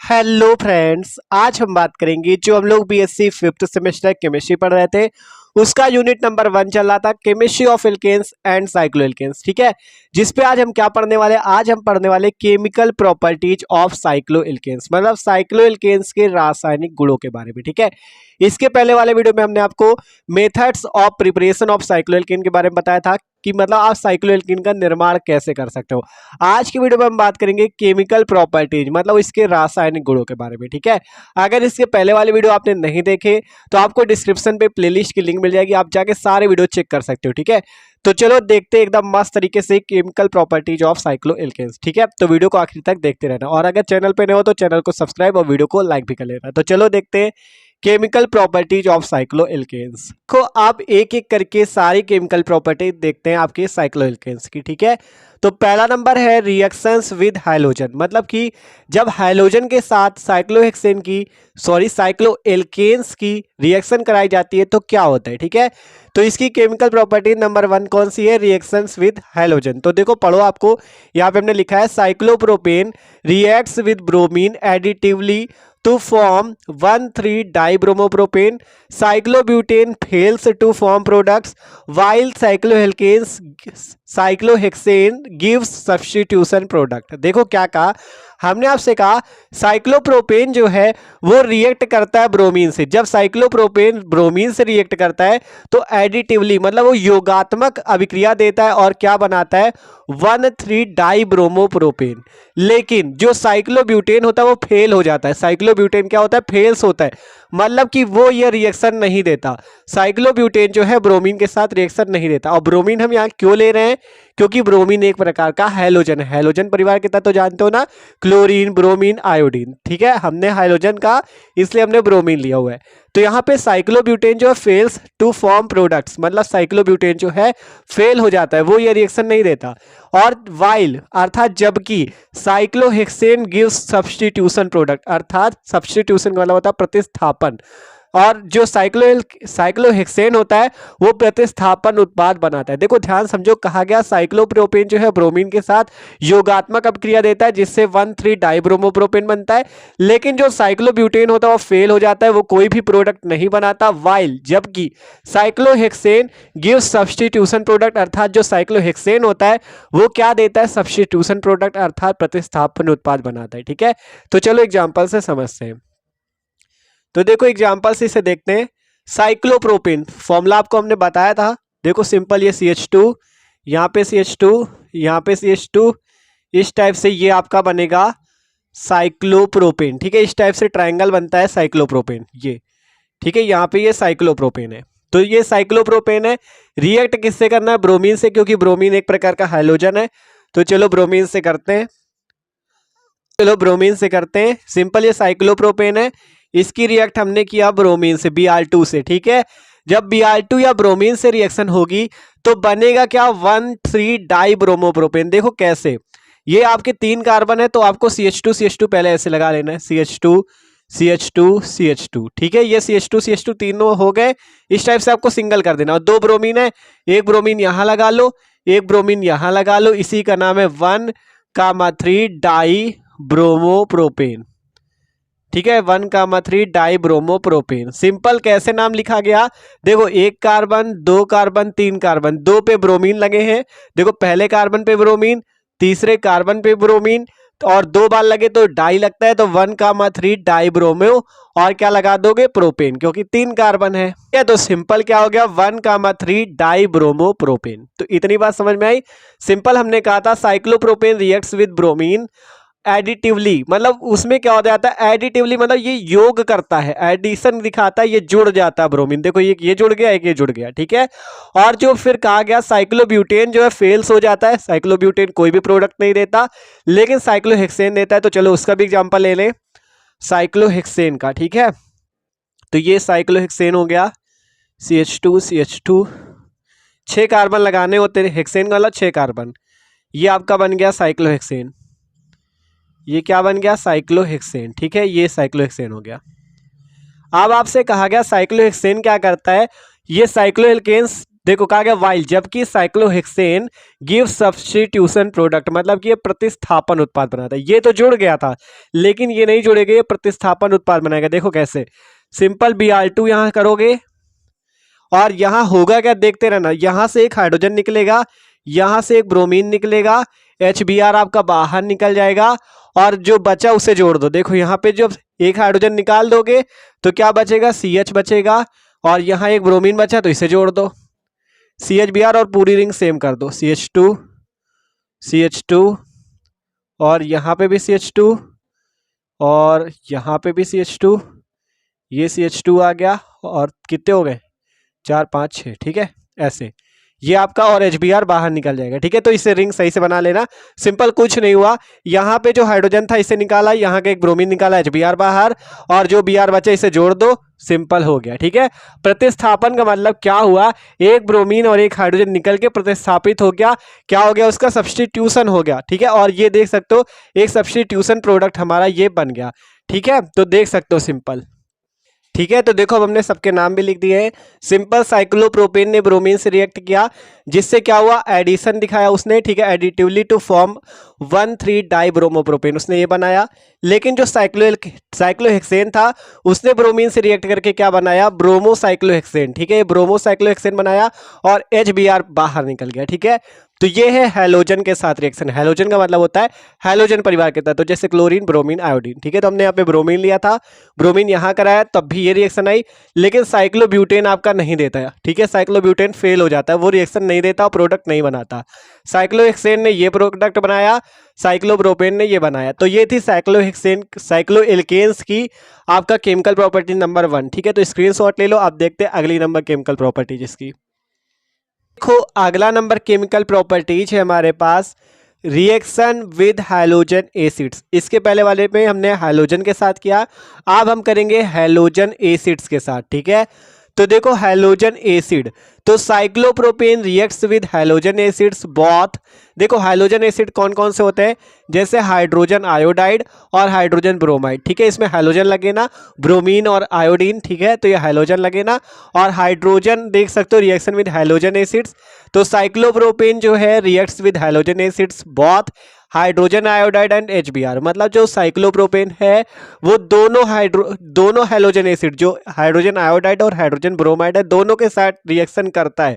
Hello friends, आज हम बात करेंगे जो हम लोग बीएससी फिफ्थ सेमेस्टर केमिस्ट्री पढ़ रहे थे उसका यूनिट नंबर 1 चल रहा था, chemistry of alkanes and cycloalkanes. ठीक है, जिसपे आज हम क्या पढ़ने वाले, आज हम पढ़ने वाले chemical properties of cycloalkanes, मतलब साइक्लो एल्केन्स के रासायनिक गुणों के बारे में। ठीक है, इसके पहले वाले वीडियो में हमने आपको methods of preparation of cycloalkane के बारे में बताया था कि मतलब आप साइक्लो एल्केन का निर्माण कैसे कर सकते हो। आज की वीडियो में हम बात करेंगे केमिकल प्रॉपर्टीज, मतलब इसके रासायनिक गुणों के बारे में। ठीक है, अगर इसके पहले वाले वीडियो आपने नहीं देखे तो आपको डिस्क्रिप्शन पे प्लेलिस्ट की लिंक मिल जाएगी, आप जाके सारे वीडियो चेक कर सकते हो। ठीक है, तो चलो देखते हैं एकदम मस्त तरीके से chemical properties of cycloalkanes. ठीक है, तो वीडियो को आखिर तक देखते रहना, और अगर चैनल पे नए हो तो चैनल को सब्सक्राइब और वीडियो को लाइक भी कर लेना। तो चलो देखते हैं chemical properties of cycloalkanes को। आप एक एक करके सारी केमिकल प्रॉपर्टीज देखते हैं आपके साइक्लो एल्केन्स की। ठीक है, तो पहला नंबर है रिएक्शंस विद हाइड्रोजन, मतलब कि जब हाइड्रोजन के साथ साइक्लोहेक्सेन की साइक्लो एल्केन्स की रिएक्शन कराई जाती है तो क्या होता है। ठीक है, तो इसकी केमिकल प्रॉपर्टी नंबर 1 कौन सी है, रिएक्शंस विद हाइड्रोजन। तो देखो पढ़ो, आपको यहाँ पे हमने लिखा है cyclopropane reacts with bromine additively to form 1,3-dibromopropane. Cyclobutane fails to form products while cyclohexane gives substitution product. देखो क्या कहा हमने, आपसे कहा साइक्लोप्रोपेन जो है वो रिएक्ट करता है ब्रोमीन से। जब साइक्लोप्रोपेन ब्रोमीन से रिएक्ट करता है तो एडिटिवली मतलब वो योगात्मक अभिक्रिया देता है और क्या बनाता है, 1,3-डाइब्रोमोप्रोपेन। लेकिन जो साइक्लोब्यूटेन होता है वो फेल हो जाता है। साइक्लोब्यूटेन क्या होता है, फेल्स होता है, मतलब कि वो ये रिएक्शन नहीं देता। साइक्लोब्यूटेन जो है ब्रोमीन के साथ रिएक्शन नहीं देता। और ब्रोमीन हम यहाँ क्यों ले रहे हैं, क्योंकि ब्रोमीन एक प्रकार का हैलोजन है। हैलोजन परिवार के तत्व तो जानते हो ना, क्लोरीन, ब्रोमीन, आयोडीन। ठीक है, हमने हाइड्रोजन का इसलिए हमने ब्रोमीन लिया हुआ है। तो यहाँ पे साइक्लोब्यूटेन जो है फेल्स टू फॉर्म प्रोडक्ट्स, मतलब साइक्लोब्यूटेन जो है फेल हो जाता है, वो ये रिएक्शन नहीं देता। और वाइल अर्थात जबकि साइक्लोहेक्सेन गिव्स सब्स्टिट्यूशन प्रोडक्ट, अर्थात सब्स्टिट्यूशन वाला होता है प्रतिस्थापन, और जो साइक्लोहेक्सेन होता है वो प्रतिस्थापन उत्पाद बनाता है। देखो ध्यान समझो, कहा गया साइक्लोप्रोपेन जो है ब्रोमीन के साथ योगात्मक अभिक्रिया देता है जिससे 1,3-डाइब्रोमोप्रोपेन बनता है। लेकिन जो साइक्लोब्यूटेन होता है वो फेल हो जाता है, वो कोई भी प्रोडक्ट नहीं बनाता। वाइल जबकि साइक्लोहेक्सेन गिव्स सब्स्टिट्यूशन प्रोडक्ट, अर्थात जो साइक्लोहेक्सेन होता है वो क्या देता है, सब्स्टिट्यूशन प्रोडक्ट अर्थात प्रतिस्थापन उत्पाद बनाता है। ठीक है, तो चलो एग्जाम्पल से समझते हैं। तो देखो एग्जाम्पल से इसे देखते हैं। साइक्लोप्रोपेन फॉर्मूला आपको हमने बताया था, देखो सिंपल, ये CH2, यहाँ पे CH2, यहाँ पे CH2, इस टाइप से ये आपका बनेगा साइक्लोप्रोपेन। ठीक है, इस टाइप से ट्रायंगल बनता है साइक्लोप्रोपेन ये। ठीक है, यहाँ पे ये साइक्लोप्रोपेन है, तो ये साइक्लोप्रोपेन है। रिएक्ट किससे करना है, ब्रोमीन से, क्योंकि ब्रोमीन एक प्रकार का हाइड्रोजन है। तो चलो ब्रोमीन से करते हैं, सिंपल, ये साइक्लोप्रोपेन है, इसकी रिएक्ट हमने किया ब्रोमीन से, Br2 से। ठीक है, जब Br2 या ब्रोमीन से रिएक्शन होगी तो बनेगा क्या, 1,3-डाइब्रोमोप्रोपेन। देखो कैसे, ये आपके 3 कार्बन है तो आपको CH2 पहले ऐसे लगा लेना है, CH2 CH2 CH2। ठीक है, ये CH2 तीनों हो गए, इस टाइप से आपको सिंगल कर देना। और 2 ब्रोमीन है, एक ब्रोमीन यहां लगा लो, एक ब्रोमीन यहां लगा लो, इसी का नाम है 1,3-डाइब्रोमोप्रोपेन। ठीक है, 1,3-डाइब्रोमोप्रोपेन। सिंपल कैसे नाम लिखा गया, देखो 1 कार्बन, 2 कार्बन, 3 कार्बन, 2 पे ब्रोमीन लगे हैं। देखो पहले कार्बन पे ब्रोमीन, तीसरे कार्बन पे ब्रोमीन, और 2 बार लगे तो डाई लगता है, तो 1,3-डाइब्रोमो, और क्या लगा दोगे, प्रोपेन, क्योंकि 3 कार्बन है। ठीक है, तो सिंपल क्या हो गया, 1,3-डाइब्रोमोप्रोपेन। तो इतनी बात समझ में आई। सिंपल हमने कहा था cyclopropane reacts with bromine additively, मतलब उसमें क्या हो जाता है, एडिटिवली मतलब ये योग करता है, एडिशन दिखाता है, ये जुड़ जाता है ब्रोमीन। देखो ये जुड़ गया, एक ये जुड़ गया। ठीक है, और जो फिर कहा गया साइक्लोब्यूटेन जो है फेल्स हो जाता है। साइक्लोब्यूटेन कोई भी प्रोडक्ट नहीं देता, लेकिन साइक्लोहेक्सेन देता है। तो चलो उसका भी एग्जांपल ले लें, साइक्लोहेक्सेन का। ठीक है, तो ये साइक्लोहेक्सेन हो गया, CH2 6 कार्बन लगाने होते हैं हेक्सेन वाला, 6 कार्बन, ये आपका बन गया साइक्लोहेक्सेन। ये क्या बन गया, साइक्लोहेक्सेन। ठीक है, ये साइक्लोहेक्सेन हो गया। अब आपसे कहा गया साइक्लोहेक्सेन क्या करता है, ये साइक्लोएल्केन्स देखो कहा गया वाइल, जबकि साइक्लोहेक्सेन गिव सब्स्टिट्यूशन प्रोडक्ट, मतलब कि ये प्रतिस्थापन उत्पाद बनाता है। ये तो जुड़ गया था लेकिन ये नहीं जुड़ेगा, ये प्रतिस्थापन उत्पाद बनाएगा। देखो कैसे, सिंपल Br2 यहां करोगे और यहां होगा क्या, देखते रहना, यहां से एक हाइड्रोजन निकलेगा, यहां से एक ब्रोमीन निकलेगा, HBr आपका बाहर निकल जाएगा और जो बचा उसे जोड़ दो। देखो यहाँ पे जब एक हाइड्रोजन निकाल दोगे तो क्या बचेगा, CH बचेगा, और यहाँ एक ब्रोमीन बचा तो इसे जोड़ दो, CHBr, और पूरी रिंग सेम कर दो, CH2 CH2, और यहाँ पे भी CH2, और यहाँ पे भी CH2, ये CH2 आ गया, और कितने हो गए, 4 5 6, ठीक है। ऐसे ये आपका और HBr बाहर निकल जाएगा, ठीक है। तो इसे रिंग सही से बना लेना, सिंपल, कुछ नहीं हुआ। यहाँ पे जो हाइड्रोजन था इसे निकाला, यहाँ का एक ब्रोमीन निकाला, HBr बाहर, और जो Br बचा इसे जोड़ दो, सिंपल हो गया, ठीक है। प्रतिस्थापन का मतलब क्या हुआ, एक ब्रोमीन और एक हाइड्रोजन निकल के प्रतिस्थापित हो गया, क्या हो गया, उसका सब्स्टिट्यूशन हो गया, ठीक है। और ये देख सकते हो एक सब्स्टिट्यूशन प्रोडक्ट हमारा ये बन गया, ठीक है। तो देख सकते हो सिंपल, ठीक है। तो देखो अब हमने सबके नाम भी लिख दिए हैं। सिंपल साइक्लोप्रोपेन ने ब्रोमीन से रिएक्ट किया, जिससे क्या हुआ, एडिशन दिखाया उसने, ठीक है, एडिटिवली टू फॉर्म 1,3 डाइब्रोमोप्रोपेन, उसने ये बनाया। लेकिन जो साइक्लोहेक्सेन था उसने ब्रोमीन से रिएक्ट करके क्या बनाया, ब्रोमोसाइक्लोहेक्सेन, ठीक है, ये ब्रोमोसाइक्लोहेक्सेन बनाया और HBr बाहर निकल गया, ठीक है। तो ये है हैलोजन के साथ रिएक्शन। हैलोजन का मतलब होता है हैलोजन परिवार के तत्व, तो जैसे क्लोरीन, ब्रोमीन, आयोडीन, ठीक है। तो हमने यहाँ पे ब्रोमीन लिया था, ब्रोमीन यहाँ कराया, तब भी ये रिएक्शन आई। लेकिन साइक्लोब्यूटेन आपका नहीं देता है, ठीक है, साइक्लोब्यूटेन फेल हो जाता है, वो रिएक्शन नहीं देता और प्रोडक्ट नहीं बनाता। साइक्लोहेक्सेन ने ये प्रोडक्ट बनाया, साइक्लोप्रोपेन ने ये बनाया। तो ये थी साइक्लोएल्केन्स की आपका केमिकल प्रॉपर्टी नंबर 1, ठीक है। तो स्क्रीनशॉट ले लो, आप देखते हैं अगली नंबर केमिकल प्रॉपर्टी जिसकी। देखो अगला नंबर केमिकल प्रॉपर्टीज है हमारे पास, रिएक्शन विद हैलोजन एसिड्स। इसके पहले वाले में हमने हैलोजन के साथ किया, अब हम करेंगे हैलोजन एसिड्स के साथ, ठीक है। तो देखो हैलोजन एसिड, तो cyclopropane reacts with halogen acids both. देखो हैलोजन एसिड कौन कौन से होते हैं, जैसे हाइड्रोजन आयोडाइड और हाइड्रोजन ब्रोमाइड, ठीक है, इसमें हैलोजन लगे ना, ब्रोमीन और आयोडीन, ठीक है, तो ये हैलोजन लगे ना, और हाइड्रोजन देख सकते हो रिएक्शन विद हैलोजन एसिड्स। तो साइक्लोप्रोपेन जो है reacts with halogen acids both hydrogen iodide and HBr, मतलब जो साइक्लोप्रोपेन है वो दोनों हैलोजन एसिड, जो हाइड्रोजन आयोडाइड और हाइड्रोजन ब्रोमाइड है, दोनों के साथ रिएक्शन करता है।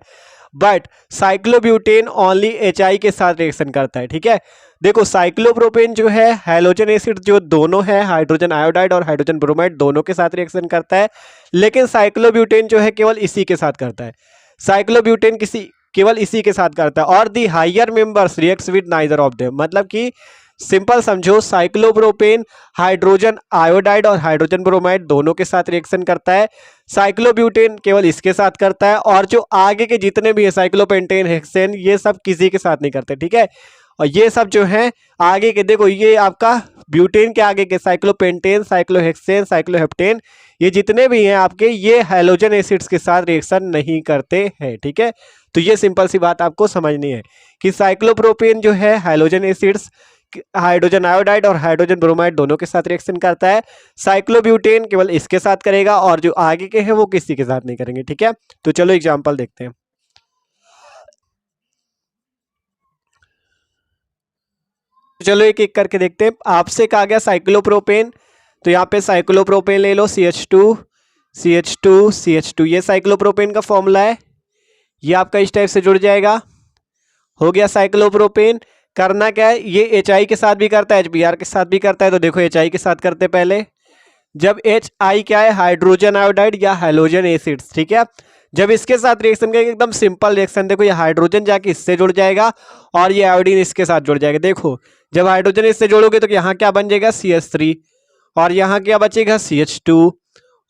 बट साइक्लोब्यूटेन ओनली HI के साथ रिएक्शन करता है, ठीक है। देखो साइक्लोप्रोपेन जो है हैलोजन एसिड जो दोनों है, हाइड्रोजन आयोडाइड और हाइड्रोजन ब्रोमाइड, दोनों के साथ रिएक्शन करता है। लेकिन साइक्लोब्यूटेन जो है केवल इसी के साथ करता है, साइक्लोब्यूटेन केवल इसी के साथ करता है। और the higher members reacts with neither of them, मतलब कि सिंपल समझो, साइक्लोप्रोपेन हाइड्रोजन आयोडाइड और हाइड्रोजन ब्रोमाइड दोनों के साथ रिएक्शन करता है, साइक्लोब्यूटेन केवल इसके साथ करता है, और जो आगे के जितने भी है साइक्लोपेंटेन, हेक्सेन, ये सब किसी के साथ नहीं करते, ठीक है। और ये सब जो है आगे के, देखो ये आपका ब्यूटेन के आगे के साइक्लोपेंटेन, साइक्लोहेक्सेन, साइक्लोहेप्टेन, ये जितने भी हैं आपके, ये हैलोजन एसिड्स के साथ रिएक्शन नहीं करते हैं, ठीक है। तो ये सिंपल सी बात आपको समझनी है कि साइक्लोप्रोपेन जो है हैलोजन एसिड्स, हाइड्रोजन आयोडाइड और हाइड्रोजन ब्रोमाइड दोनों के साथ रिएक्शन करता है, साइक्लोब्यूटेन केवल इसके साथ करेगा, और जो आगे के हैं वो किसी के साथ नहीं करेंगे, ठीक है। तो चलो एग्जांपल देखते हैं। चलो एक एक करके देखते हैं। आपसे कहा गया साइक्लोप्रोपेन, तो यहाँ पे साइक्लोप्रोपेन ले लो, CH2 CH2 CH2, ये साइक्लोप्रोपेन का फॉर्मूला है, ये आपका इस टाइप से जुड़ जाएगा, हो गया साइक्लोप्रोपेन। करना क्या है, ये HI के साथ भी करता है, HBr के साथ भी करता है। तो देखो HI के साथ करते पहले, जब HI क्या है, हाइड्रोजन आयोडाइड या हैलोजन एसिड्स, ठीक है। जब इसके साथ रिएक्शन करेंगे, एकदम सिंपल रिएक्शन, देखो ये हाइड्रोजन जाके इससे जुड़ जाएगा और ये आयोडीन इसके साथ जुड़ जाएगा। देखो जब हाइड्रोजन इससे जोड़ोगे तो यहाँ क्या बन जाएगा, CH3, और यहाँ क्या बचेगा, CH2,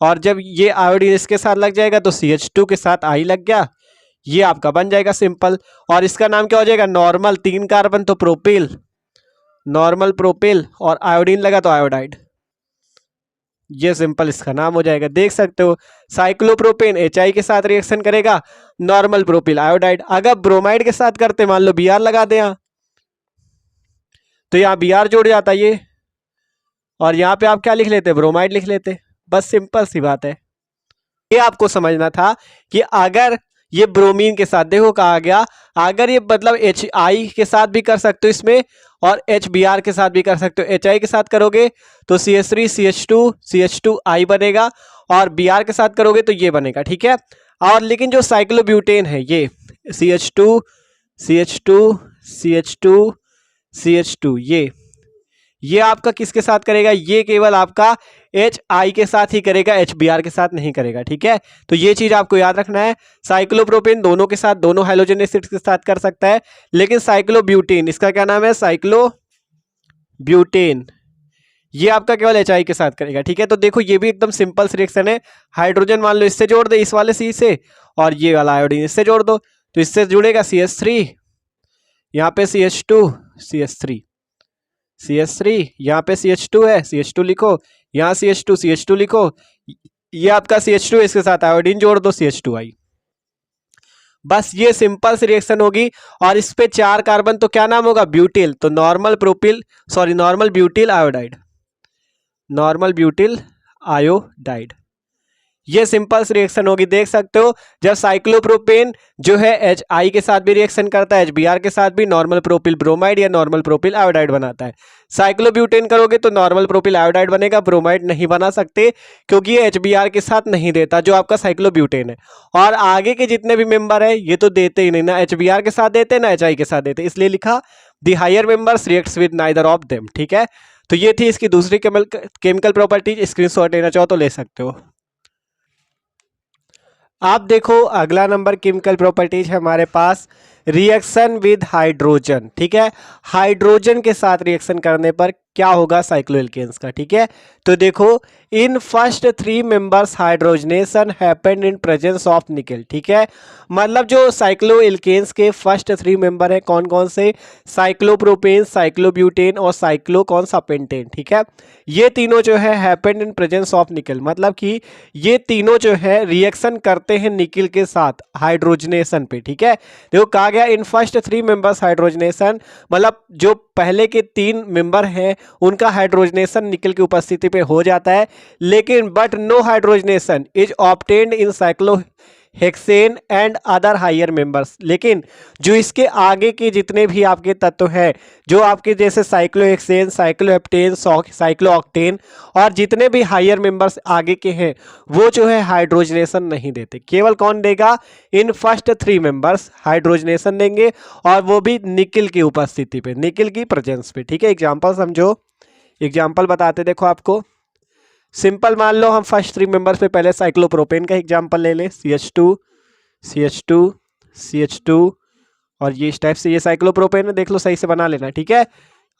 और जब ये आयोडीन इसके साथ लग जाएगा तो CH2 के साथ I लग गया, ये आपका बन जाएगा सिंपल। और इसका नाम क्या हो जाएगा, नॉर्मल, 3 कार्बन तो प्रोपिल, नॉर्मल प्रोपिल, और आयोडीन लगा तो आयोडाइड, ये सिंपल इसका नाम हो जाएगा। देख सकते हो साइक्लोप्रोपेन HI के साथ रिएक्शन करेगा, नॉर्मल प्रोपिल आयोडाइड। अगर ब्रोमाइड के साथ करते, मान लो Br लगा दे यहाँ, तो यहाँ Br जोड़ जाता ये, और यहाँ पे आप क्या लिख लेते, ब्रोमाइड लिख लेते, बस सिंपल सी बात है। ये आपको समझना था कि अगर ये ब्रोमीन के साथ देखो कहा गया, अगर ये मतलब HI के साथ भी कर सकते हो इसमें और HBr के साथ भी कर सकते हो। HI के साथ करोगे तो CH3 CH2 बनेगा और Br के साथ करोगे तो ये बनेगा, ठीक है। और लेकिन जो साइक्लोब्यूटेन है ये CH2 CH2 CH2 CH2 ये आपका किसके साथ करेगा, ये केवल आपका HI के साथ ही करेगा, HBr के साथ नहीं करेगा, ठीक है। तो ये चीज आपको याद रखना है। साइक्लोप्रोपेन दोनों के साथ, दोनों हाइड्रोजन एसिड्स के साथ कर सकता है, लेकिन साइक्लोब्यूटेन, इसका क्या नाम है, साइक्लोब्यूटेन, ये आपका केवल HI के साथ करेगा, ठीक है। तो देखो ये भी एकदम सिंपल सी रिएक्शन है। हाइड्रोजन मान लो इससे जोड़ दे, इस वाले C से, और ये वाला आयोडीन इससे जोड़ दो, तो इससे जुड़ेगा CH3, यहाँ पे CH2 CH3 यहाँ पे CH2 है, CH2 लिखो, यहाँ CH2 लिखो, ये आपका CH2, इसके साथ आयोडीन जोड़ दो CH2I। बस ये सिंपल सी रिएक्शन होगी। और इस पे 4 कार्बन तो क्या नाम होगा, ब्यूटिल, तो नॉर्मल ब्यूटिल आयोडाइड। ये सिंपल सी रिएक्शन होगी, देख सकते हो। जब साइक्लोप्रोपेन जो है HI के साथ भी रिएक्शन करता है, HBr के साथ भी नॉर्मल प्रोपिल ब्रोमाइड या नॉर्मल प्रोपिल आयोडाइड बनाता है। साइक्लोब्यूटेन करोगे तो नॉर्मल प्रोपिल आयोडाइड बनेगा, ब्रोमाइड नहीं बना सकते क्योंकि ये HBr के साथ नहीं देता जो आपका साइक्लोब्यूटेन है। और आगे के जितने भी मेंबर है ये तो देते ही नहीं, ना HBr के साथ देते ना HI के साथ देते, इसलिए लिखा the higher members reacts with neither of them, ठीक है। तो ये थी इसकी दूसरी केमिकल प्रॉपर्टीज, स्क्रीनशॉट लेना चाहो तो ले सकते हो। आप देखो अगला नंबर केमिकल प्रॉपर्टीज है हमारे पास, रिएक्शन विद हाइड्रोजन, ठीक है। हाइड्रोजन के साथ रिएक्शन करने पर क्या होगा साइक्लोएल्केन्स का, ठीक है। तो देखो in first 3 members hydrogenation happened in presence of nickel, ठीक है। मतलब जो साइक्लोएल्केन्स के फर्स्ट 3 मेंबर है कौन कौन से, साइक्लोप्रोपेन, साइक्लोब्यूटेन और साइक्लो कौन सा पेंटेन, ठीक है। ये तीनों जो है happened in presence of nickel, मतलब कि ये तीनों जो है रिएक्शन करते हैं निकेल के साथ हाइड्रोजनेशन पे, ठीक है। देखो कहा गया इन फर्स्ट 3 मेंबर्स हाइड्रोजनेशन, मतलब जो पहले के 3 मेंबर हैं उनका हाइड्रोजनेशन निकेल की उपस्थिति पे हो जाता है, लेकिन but no hydrogenation is obtained in cyclohexane and other higher members. लेकिन जो इसके आगे के जितने भी आपके तत्व हैं, जो आपके जैसे साइक्लोहेक्सेन, साइक्लोहेप्टेन, साइक्लोऑक्टेन और जितने भी हायर मेंबर्स आगे के हैं वो जो है हाइड्रोजनेशन नहीं देते। केवल कौन देगा, इन फर्स्ट 3 मेंबर्स हाइड्रोजनेशन देंगे, और वो भी निकेल की उपस्थिति पे, निकेल की प्रेजेंस पे, ठीक है। एग्जांपल समझो, एग्जांपल बताते देखो आपको। सिंपल मान लो हम फर्स्ट 3 मेंबर्स पे पहले साइक्लोप्रोपेन का एग्जांपल ले लें, CH2 और ये इस टाइप से, ये साइक्लोप्रोपेन है, देख लो सही से बना लेना, ठीक है।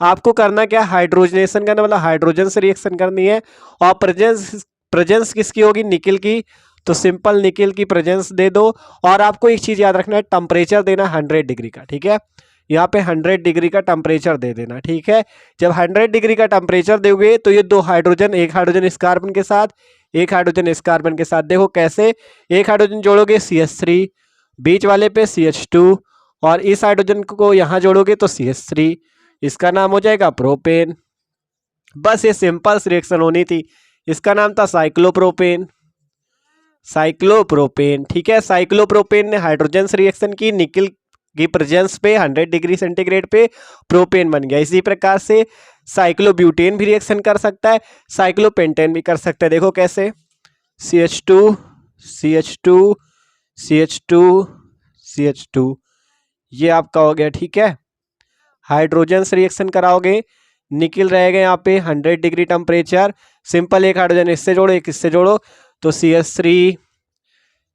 आपको करना क्या, हाइड्रोजनेशन करना, मतलब हाइड्रोजन से रिएक्शन करनी है, और प्रेजेंस किसकी होगी, निकेल की, तो सिंपल निकेल की प्रेजेंस दे दो। और आपको एक चीज याद रखना है, टेम्परेचर देना 100 डिग्री का, ठीक है। यहाँ पे 100 डिग्री का टेम्परेचर दे देना, ठीक है। जब 100 डिग्री का टेम्परेचर दोगे तो ये 2 हाइड्रोजन, एक हाइड्रोजन इस कार्बन के साथ, एक हाइड्रोजन इस कार्बन के साथ, देखो कैसे, एक हाइड्रोजन जोड़ोगे CH3, बीच वाले पे CH2, और इस हाइड्रोजन को यहाँ जोड़ोगे तो CH3, इसका नाम हो जाएगा प्रोपेन। बस ये सिंपल रिएक्शन होनी थी, इसका नाम था साइक्लोप्रोपेन, ठीक है। साइक्लोप्रोपेन ने हाइड्रोजन से रिएक्शन की, निकेल की प्रेजेंस पे 100 डिग्री सेंटीग्रेड पे प्रोपेन बन गया। इसी प्रकार से साइक्लोब्यूटेन भी रिएक्शन कर सकता है, साइक्लोपेंटेन भी कर सकता है, देखो कैसे, CH2 ये आपका हो गया, ठीक है। हाइड्रोजन से रिएक्शन कराओगे, निकेल रहेगा यहाँ पे 100 डिग्री टेम्परेचर, सिंपल एक हाइड्रोजन इससे जोड़ो, एक इससे जोड़ो, तो CH3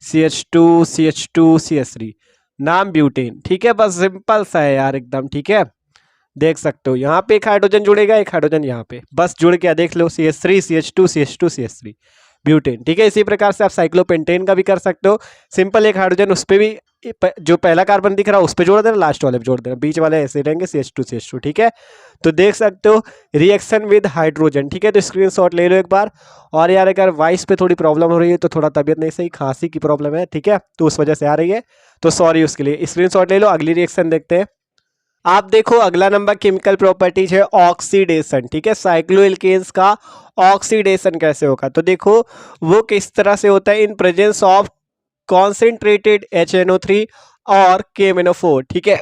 CH2 नाम ब्यूटेन, ठीक है। बस सिंपल सा है यार एकदम, ठीक है। देख सकते हो यहाँ पे एक हाइड्रोजन जुड़ेगा, एक हाइड्रोजन यहाँ पे, बस जुड़ गया, देख लो CH3 CH2 ब्यूटेन, ठीक है। इसी प्रकार से आप साइक्लोपेंटेन का भी कर सकते हो, सिंपल एक हाइड्रोजन उस पर भी जो पहला कार्बन दिख रहा है उस पर जोड़ देना, लास्ट वाले पे जोड़ देना, बीच वाले ऐसे रहेंगे CH2 ठीक है। तो देख सकते हो रिएक्शन विद हाइड्रोजन, ठीक है। तो स्क्रीनशॉट ले लो एक बार। और यार अगर वॉइस पे थोड़ी प्रॉब्लम हो रही है तो थोड़ा तबीयत नहीं सही, खांसी की प्रॉब्लम है, ठीक है, तो उस वजह से आ रही है, तो सॉरी उसके लिए। स्क्रीनशॉट ले लो, अगली रिएक्शन देखते हैं। आप देखो अगला नंबर केमिकल प्रॉपर्टीज है ऑक्सीडेशन, ठीक है। साइक्लोएल्केन्स का ऑक्सीडेशन कैसे होगा, तो देखो वो किस तरह से होता है, in presence of concentrated HNO3 और KMnO4, ठीक है।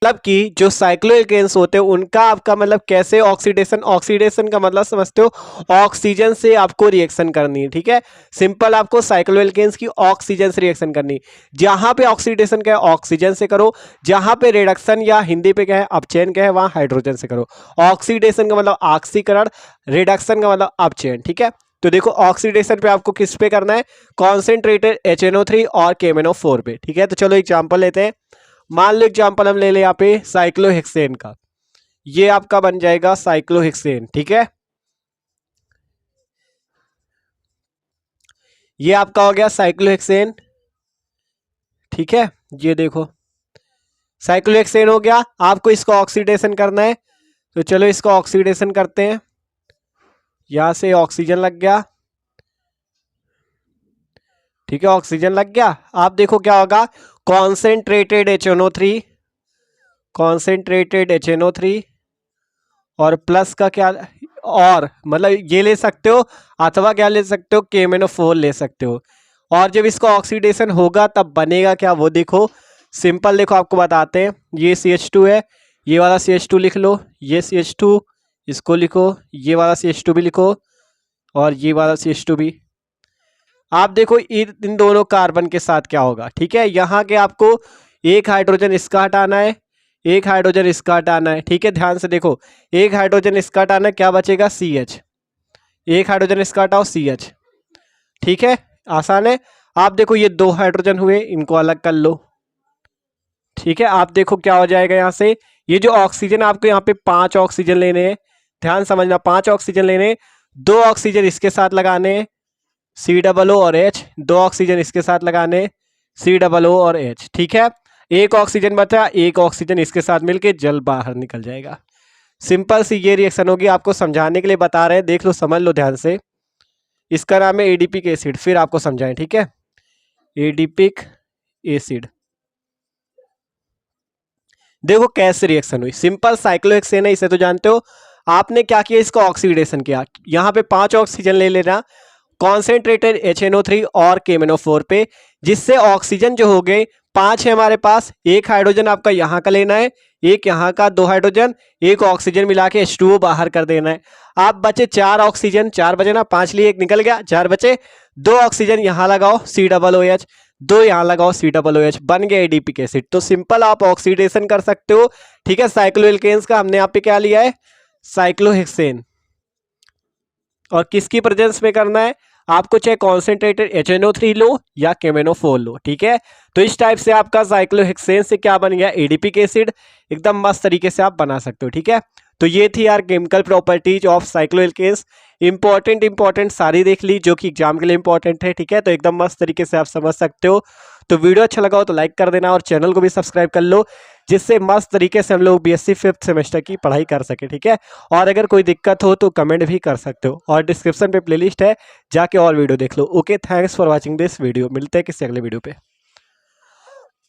मतलब कि जो साइक्लोएल्केन्स होते हैं उनका आपका मतलब कैसे ऑक्सीडेशन, ऑक्सीडेशन का मतलब समझते हो, ऑक्सीजन से आपको रिएक्शन करनी है, ठीक है। सिंपल आपको साइक्लोएल्केन्स की ऑक्सीजन से रिएक्शन करनी, जहां पे ऑक्सीडेशन का है ऑक्सीजन से करो, जहां पे रिडक्शन या हिंदी पे क्या है अपचयन क्या है वहां हाइड्रोजन से करो। ऑक्सीडेशन का मतलब ऑक्सीकरण, रिडक्शन का मतलब अपचयन, ठीक है। तो देखो ऑक्सीडेशन पे आपको किस पे करना है, कॉन्सेंट्रेटेड HNO3 और KMnO4 पे, ठीक है। तो चलो एग्जांपल लेते हैं। मान लो एग्जांपल हम ले लें यहाँ पे साइक्लोहेक्सेन का, ये आपका बन जाएगा साइक्लोहेक्सेन, ठीक है। ये आपका हो गया साइक्लोहेक्सेन, ठीक है। ये देखो साइक्लोहेक्सेन हो गया, आपको इसको ऑक्सीडेशन करना है, तो चलो इसको ऑक्सीडेशन करते हैं। यहां से ऑक्सीजन लग गया, ठीक है, ऑक्सीजन लग गया। आप देखो क्या होगा, कॉन्सेंट्रेटेड HNO3, कॉन्सेंट्रेटेड HNO3 और प्लस का क्या, और मतलब ये ले सकते हो अथवा क्या ले सकते हो, KMnO4 ले सकते हो। और जब इसका ऑक्सीडेशन होगा तब बनेगा क्या, वो देखो सिंपल, देखो आपको बताते हैं। ये CH2 है, ये वाला CH2 लिख लो, ये CH2 इसको लिखो, ये वाला CH2 भी लिखो और ये वाला CH2 भी। आप देखो इन दोनों कार्बन के साथ क्या होगा, ठीक है। यहाँ के आपको एक हाइड्रोजन इसका हटाना है, एक हाइड्रोजन इसका हटाना है, ठीक है। ध्यान से देखो, एक हाइड्रोजन इसका हटाना है, क्या बचेगा CH, एक हाइड्रोजन इसका हटाओ CH, ठीक है, आसान है। आप देखो ये दो हाइड्रोजन हुए, इनको अलग कर लो, ठीक है। आप देखो क्या हो जाएगा यहाँ से, ये जो ऑक्सीजन आपको यहाँ पे 5 ऑक्सीजन लेने हैं, ध्यान समझना, 5 ऑक्सीजन लेने, 2 ऑक्सीजन इसके साथ लगाने COO और H, 2 ऑक्सीजन इसके साथ लगाने COO और H, ठीक है। एक ऑक्सीजन बचा, एक ऑक्सीजन इसके साथ मिलके जल बाहर निकल जाएगा। सिंपल सी ये रिएक्शन होगी, आपको समझाने के लिए बता रहे हैं, देख लो समझ लो ध्यान से। इसका नाम है एडिपिक एसिड, फिर आपको समझाएं, ठीक है। एडिपिक एसिड, देखो कैसे रिएक्शन हुई, सिंपल साइक्लोहेक्सेन है, इसे तो जानते हो। आपने क्या किया, इसका ऑक्सीडेशन किया, यहाँ पे 5 ऑक्सीजन ले लेना, कॉन्सेंट्रेटेड HNO3 और KMnO4 पे, जिससे ऑक्सीजन जो हो गए 5 है हमारे पास, एक हाइड्रोजन आपका यहाँ का लेना है, एक यहाँ का, 2 हाइड्रोजन, एक ऑक्सीजन मिला के H2O बाहर कर देना है। आप बचे 4 ऑक्सीजन, 4 बचे ना, 5 लिए 1 निकल गया, 4 बचे, 2 ऑक्सीजन यहाँ लगाओ COOH, 2 यहाँ लगाओ COOH, बन गया एडिपिक एसिड। तो सिंपल आप ऑक्सीडेशन कर सकते हो, ठीक है। साइक्लोएल्केन्स का हमने यहाँ पे क्या लिया है, साइक्लोहेक्सेन, और किसकी प्रेजेंस में करना है आपको, चाहे कॉन्सेंट्रेटेड HNO3 लो या KMnO4 लो, ठीक है। तो इस टाइप से आपका साइक्लोहेक्सेन से क्या बन गया, एडिपिक एसिड, एकदम मस्त तरीके से आप बना सकते हो, ठीक है। तो ये थी यार chemical properties of cycloalkenes, important सारी देख ली जो कि एग्जाम के लिए इंपॉर्टेंट है, ठीक है। तो एकदम मस्त तरीके से आप समझ सकते हो। तो वीडियो अच्छा लगा हो तो लाइक कर देना और चैनल को भी सब्सक्राइब कर लो, जिससे मस्त तरीके से हम लोग BSc 5th सेमेस्टर की पढ़ाई कर सके, ठीक है। और अगर कोई दिक्कत हो तो कमेंट भी कर सकते हो, और डिस्क्रिप्शन पे प्लेलिस्ट है, जाके और वीडियो देख लो। Okay, thanks for watching this video, मिलते हैं किसी अगले वीडियो पे।